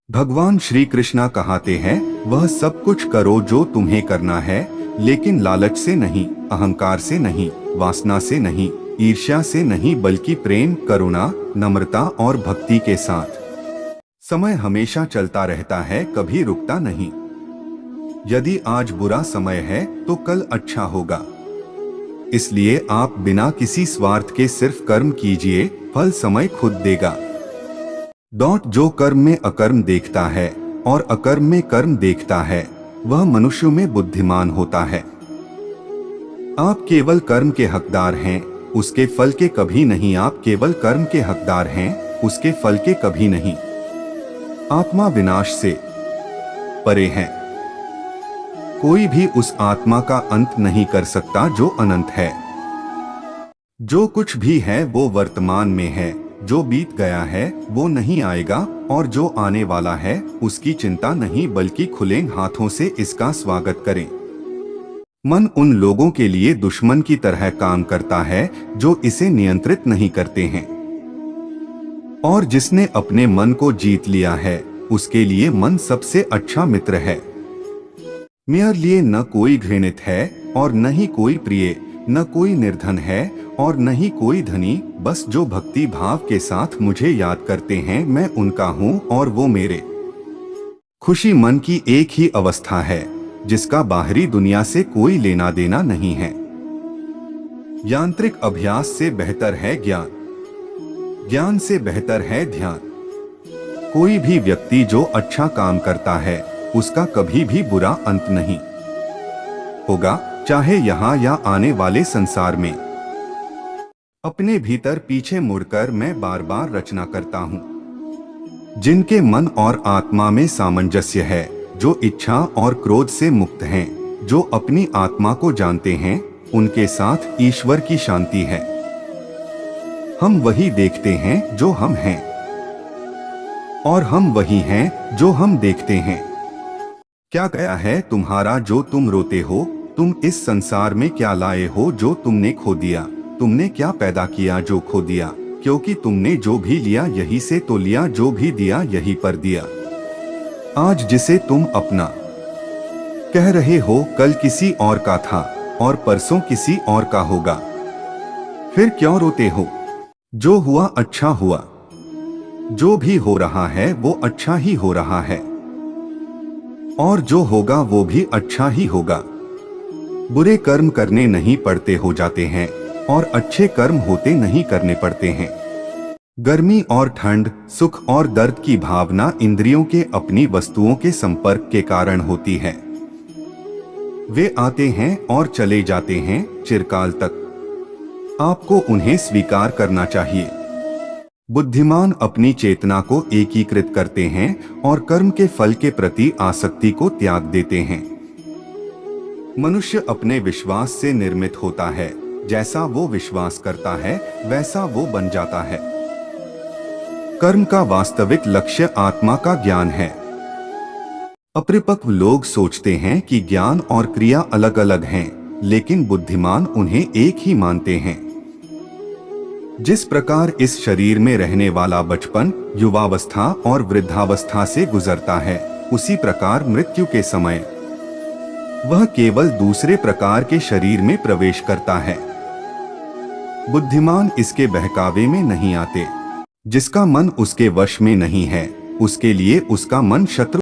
भगवान श्री कृष्णा कहते हैं, वह सब कुछ करो जो तुम्हें करना है, लेकिन लालच से नहीं, अहंकार से नहीं, वासना से नहीं, ईर्ष्या से नहीं, बल्कि प्रेम, करुणा, नम्रता और भक्ति के साथ। समय हमेशा चलता रहता है, कभी रुकता नहीं। यदि आज बुरा समय है तो कल अच्छा होगा। इसलिए आप बिना किसी स्वार्थ के सिर्फ कर्म कीजिए, फल समय खुद देगा। जो कर्म में अकर्म देखता है और अकर्म में कर्म देखता है, वह मनुष्य में बुद्धिमान होता है। आप केवल कर्म के हकदार हैं, उसके फल के कभी नहीं। आप केवल कर्म के हकदार हैं, उसके फल के कभी नहीं। आत्मा विनाश से परे है। कोई भी उस आत्मा का अंत नहीं कर सकता जो अनंत है। जो कुछ भी है वो वर्तमान में है, जो बीत गया है वो नहीं आएगा, और जो आने वाला है उसकी चिंता नहीं, बल्कि खुले हाथों से इसका स्वागत करें। मन उन लोगों के लिए दुश्मन की तरह काम करता है जो इसे नियंत्रित नहीं करते हैं, और जिसने अपने मन को जीत लिया है उसके लिए मन सबसे अच्छा मित्र है। मेरे लिए न कोई घृणित है और न ही कोई प्रिय, न कोई निर्धन है और न ही कोई धनी, बस जो भक्ति भाव के साथ मुझे याद करते हैं, मैं उनका हूँ और वो मेरे। खुशी मन की एक ही अवस्था है जिसका बाहरी दुनिया से कोई लेना देना नहीं है। यांत्रिक अभ्यास से बेहतर है ज्ञान, ज्ञान से बेहतर है ध्यान। कोई भी व्यक्ति जो अच्छा काम करता है उसका कभी भी बुरा अंत नहीं होगा, चाहे यहाँ या आने वाले संसार में। अपने भीतर पीछे मुड़कर मैं बार बार रचना करता हूँ। जिनके मन और आत्मा में सामंजस्य है, जो इच्छा और क्रोध से मुक्त हैं, जो अपनी आत्मा को जानते हैं, उनके साथ ईश्वर की शांति है। हम वही देखते हैं जो हम हैं, और हम वही हैं जो हम देखते हैं। क्या गया है तुम्हारा जो तुम रोते हो? तुम इस संसार में क्या लाए हो जो तुमने खो दिया? तुमने क्या पैदा किया जो खो दिया? क्योंकि तुमने जो भी लिया यही से तो लिया, जो भी दिया यही पर दिया। आज जिसे तुम अपना कह रहे हो, कल किसी और का था और परसों किसी और का होगा। फिर क्यों रोते हो? जो हुआ अच्छा हुआ। जो भी हो रहा है वो अच्छा ही हो रहा है, और जो होगा वो भी अच्छा ही होगा। बुरे कर्म करने नहीं पड़ते हो जाते हैं, और अच्छे कर्म होते नहीं करने पड़ते हैं। गर्मी और ठंड, सुख और दर्द की भावना इंद्रियों के अपनी वस्तुओं के संपर्क के कारण होती है। वे आते हैं और चले जाते हैं चिरकाल तक। आपको उन्हें स्वीकार करना चाहिए। बुद्धिमान अपनी चेतना को एकीकृत करते हैं और कर्म के फल के प्रति आसक्ति को त्याग देते हैं। मनुष्य अपने विश्वास से निर्मित होता है। जैसा वो विश्वास करता है वैसा वो बन जाता है। कर्म का वास्तविक लक्ष्य आत्मा का ज्ञान है। अपरिपक्व लोग सोचते हैं कि ज्ञान और क्रिया अलग अलग हैं, लेकिन बुद्धिमान उन्हें एक ही मानते हैं। जिस प्रकार इस शरीर में रहने वाला बचपन, युवावस्था और वृद्धावस्था से गुजरता है, उसी प्रकार मृत्यु के समय वह केवल दूसरे प्रकार के शरीर में प्रवेश करता है। बुद्धिमान इसके बहकावे में नहीं आते। जिसका मन उसके वश में नहीं है, उसके लिए उसका मन शत्रु